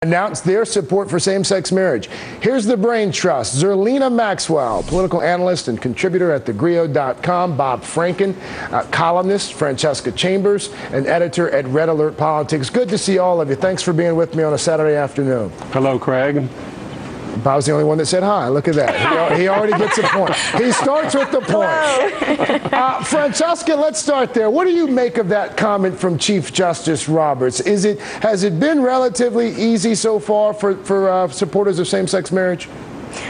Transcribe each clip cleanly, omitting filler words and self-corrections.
announced their support for same-sex marriage. Here's the brain trust. Zerlina Maxwell, political analyst and contributor at thegrio.com, Bob Franken, columnist Francesca Chambers, and editor at Red Alert Politics. Good to see all of you. Thanks for being with me on a Saturday afternoon. Hello, Craig. Bob's the only one that said hi. Look at that. He already gets a point. He starts with the point. Francesca, let's start there. What do you make of that comment from Chief Justice Roberts? Has it been relatively easy so far for supporters of same-sex marriage?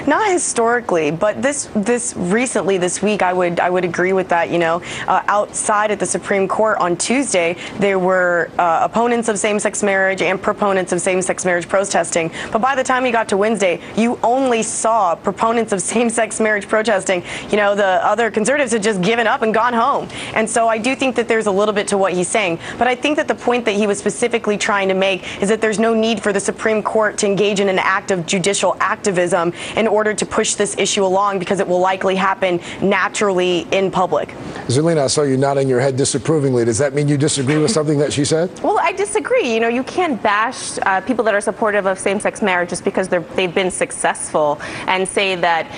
Not historically, but this week, I would agree with that. You know, outside at the Supreme Court on Tuesday, there were opponents of same-sex marriage and proponents of same-sex marriage protesting. But by the time you got to Wednesday, you only saw proponents of same-sex marriage protesting. You know, the other conservatives had just given up and gone home. And so I do think that there's a little bit to what he's saying. But I think that the point that he was specifically trying to make is that there's no need for the Supreme Court to engage in an act of judicial activism in order to push this issue along, because it will likely happen naturally in public. Zerlina, I saw you nodding your head disapprovingly. Does that mean you disagree with something that she said? Well, I disagree. You know, you can't bash people that are supportive of same-sex marriage just because they've been successful and say that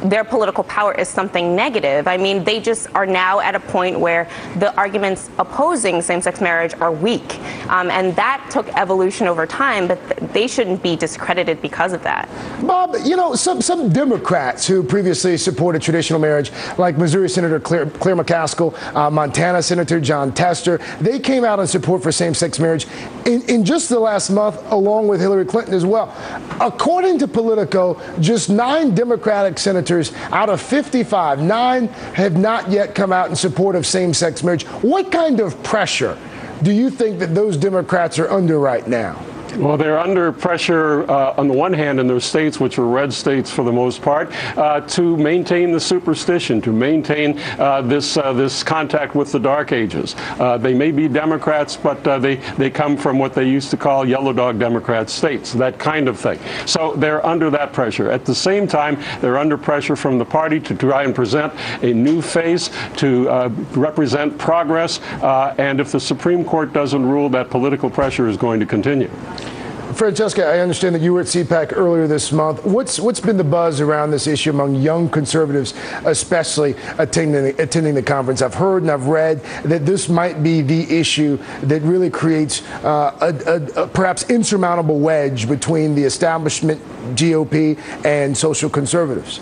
their political power is something negative. I mean, they just are now at a point where the arguments opposing same-sex marriage are weak. And that took evolution over time, but they shouldn't be discredited because of that. Bob, you know, some Democrats who previously supported traditional marriage, like Missouri Senator Claire McCaskill, Montana Senator John Tester, they came out in support for same-sex marriage in just the last month, along with Hillary Clinton as well. According to Politico, just 9 Democratic senators out of 55, 9 have not yet come out in support of same-sex marriage. What kind of pressure do you think that those Democrats are under right now? Well, they're under pressure on the one hand in their states, which are red states for the most part, to maintain the superstition, to maintain this contact with the Dark Ages. They may be Democrats, but they come from what they used to call yellow dog Democrat states, that kind of thing. So they're under that pressure. At the same time, they're under pressure from the party to try and present a new face, to represent progress, and if the Supreme Court doesn't rule, that political pressure is going to continue. Francesca, I understand that you were at CPAC earlier this month. What's been the buzz around this issue among young conservatives, especially attending the conference? I've heard and I've read that this might be the issue that really creates a perhaps insurmountable wedge between the establishment GOP and social conservatives.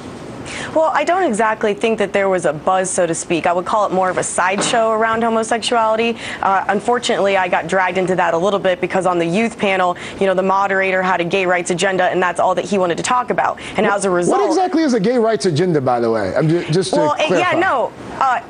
Well, I don't exactly think that there was a buzz, so to speak. I would call it more of a sideshow around homosexuality. Unfortunately, I got dragged into that a little bit because on the youth panel, you know, the moderator had a gay rights agenda, and that's all that he wanted to talk about. And as a result, what exactly is a gay rights agenda, by the way? Just to clarify. Yeah, no.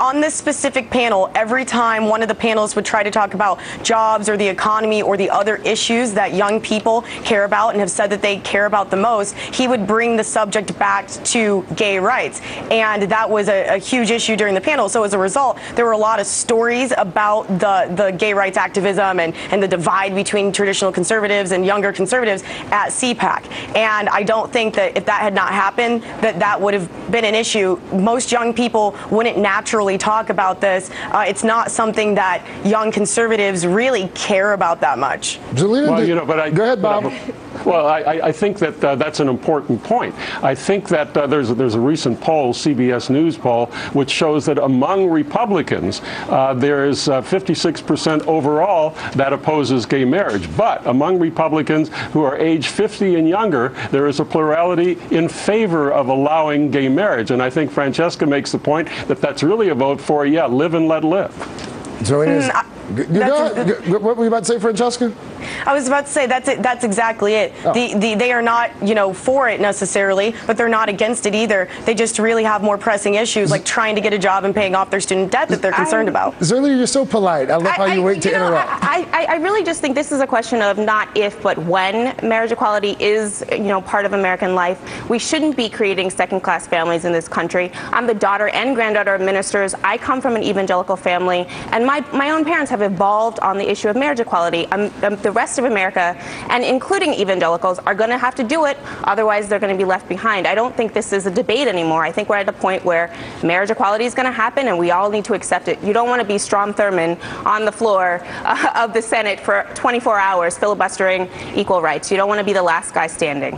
On this specific panel, every time one of the panelists would try to talk about jobs or the economy or the other issues that young people care about and have said that they care about the most, he would bring the subject back to gay rights. And that was a huge issue during the panel. So as a result, there were a lot of stories about the gay rights activism and the divide between traditional conservatives and younger conservatives at CPAC. And I don't think that if that had not happened, that would have been an issue. Most young people wouldn't naturally talk about this. It's not something that young conservatives really care about that much. Well, you know, but go ahead, Bob. Well, I think that that's an important point. I think that there's a recent poll, CBS News poll, which shows that among Republicans, there is 56% overall that opposes gay marriage. But among Republicans who are age 50 and younger, there is a plurality in favor of allowing gay marriage. And I think Francesca makes the point that that's really a vote for, yeah, live and let live. So it is. What were you about to say, Francesca? I was about to say that's exactly it. Oh. They are not, you know, for it necessarily, but they're not against it either. They just really have more pressing issues, like trying to get a job and paying off their student debt that they're concerned about. Zerlina, you're so polite. I love how you wait to interrupt. I really just think this is a question of not if, but when marriage equality is, you know, part of American life. We shouldn't be creating second-class families in this country. I'm the daughter and granddaughter of ministers. I come from an evangelical family, and my own parents have evolved on the issue of marriage equality. I'm the rest of America, and including evangelicals, are going to have to do it. Otherwise, they're going to be left behind. I don't think this is a debate anymore. I think we're at a point where marriage equality is going to happen, and we all need to accept it. You don't want to be Strom Thurmond on the floor of the Senate for 24 hours filibustering equal rights. You don't want to be the last guy standing.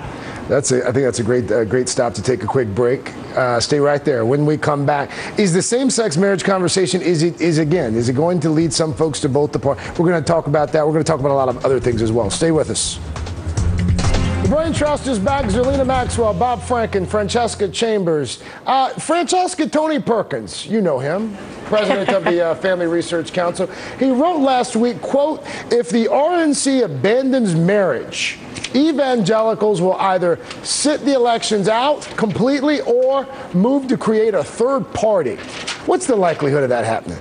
I think that's a great stop to take a quick break. Stay right there. When we come back, is the same-sex marriage conversation, is it going to lead some folks to vote the party? We're going to talk about that. We're going to talk about a lot of other things as well. Stay with us. The Brain Trust is back. Zerlina Maxwell, Bob Franken, Francesca Chambers. Francesca, Tony Perkins, you know him, president of the Family Research Council. He wrote last week, quote, "If the RNC abandons marriage, evangelicals will either sit the elections out completely or move to create a third party." What's the likelihood of that happening?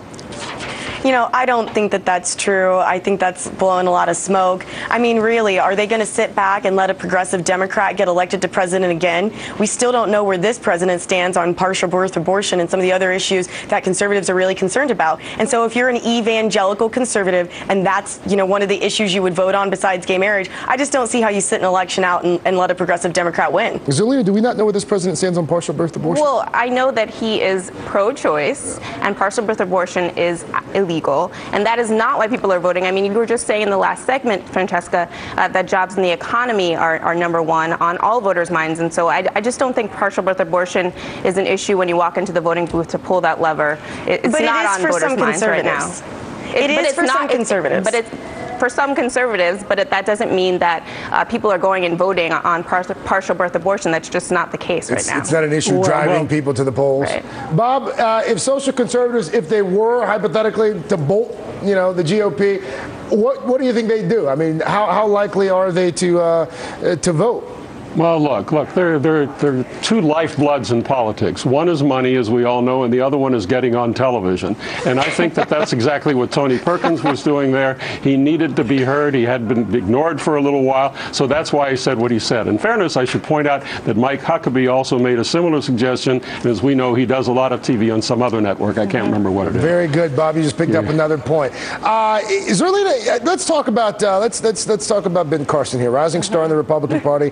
You know, I don't think that that's true. I think that's blowing a lot of smoke. I mean, really, are they going to sit back and let a progressive Democrat get elected to president again? We still don't know where this president stands on partial birth abortion and some of the other issues that conservatives are really concerned about. And so if you're an evangelical conservative and that's, you know, one of the issues you would vote on besides gay marriage, I just don't see how you sit an election out and let a progressive Democrat win. Zerlina, do we not know where this president stands on partial birth abortion? Well, I know that he is pro-choice, and partial birth abortion is illegal. And that is not why people are voting. I mean, you were just saying in the last segment, Francesca, that jobs and the economy are number one on all voters' minds. And so I just don't think partial birth abortion is an issue when you walk into the voting booth to pull that lever. It's not on voters' minds right now. It is for some conservatives. But it's for some conservatives, but that doesn't mean that people are going and voting on partial birth abortion. That's just not the case right now. It's not an issue driving people to the polls. Right. Bob, if social conservatives, if they were hypothetically to bolt, you know, the GOP, what do you think they'd do? I mean, how likely are they to vote? Well, look, there are two lifebloods in politics. One is money, as we all know, and the other one is getting on television. And I think that that's exactly what Tony Perkins was doing there. He needed to be heard. He had been ignored for a little while, so that's why he said what he said. In fairness, I should point out that Mike Huckabee also made a similar suggestion, and as we know, he does a lot of TV on some other network. I can't remember what it is. Very good, Bob. You just picked up another point. Zerlina, let's talk about let's talk about Ben Carson here, rising star in the Republican Party.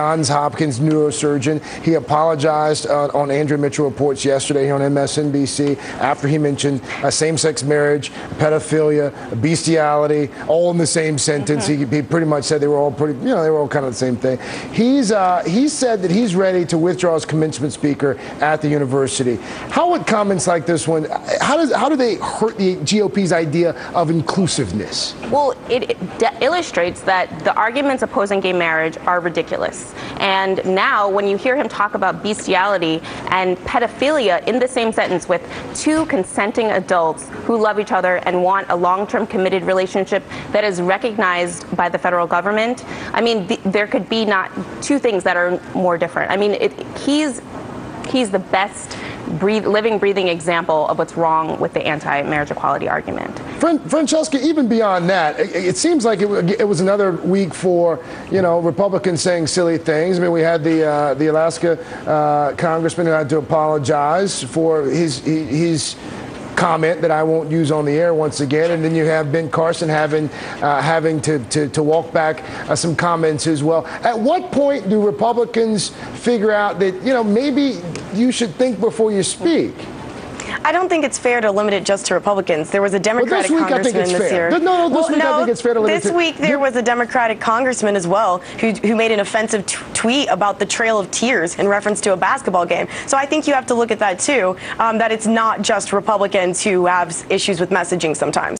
Johns Hopkins neurosurgeon. He apologized on Andrea Mitchell Reports yesterday on MSNBC after he mentioned same-sex marriage, pedophilia, bestiality, all in the same sentence. He pretty much said they were all pretty, they were all kind of the same thing. He said that he's ready to withdraw as commencement speaker at the university. How would comments like this one, how do they hurt the GOP's idea of inclusiveness? Well, it illustrates that the arguments opposing gay marriage are ridiculous. And now when you hear him talk about bestiality and pedophilia in the same sentence with two consenting adults who love each other and want a long-term committed relationship that is recognized by the federal government, I mean, there could be not two things that are more different. I mean, he's the best living, breathing example of what's wrong with the anti-marriage equality argument. Francesca, even beyond that, it seems like it was another week for, Republicans saying silly things. I mean, we had the Alaska congressman who had to apologize for his comment that I won't use on the air once again, and then you have Ben Carson having to walk back some comments as well. At what point do Republicans figure out that maybe you should think before you speak? I don't think it's fair to limit it just to Republicans. There was a Democratic congressman this year. This week I think it's fair to limit it. This week there was a Democratic congressman as well who made an offensive tweet about the Trail of Tears in reference to a basketball game. So I think you have to look at that too, that it's not just Republicans who have issues with messaging sometimes.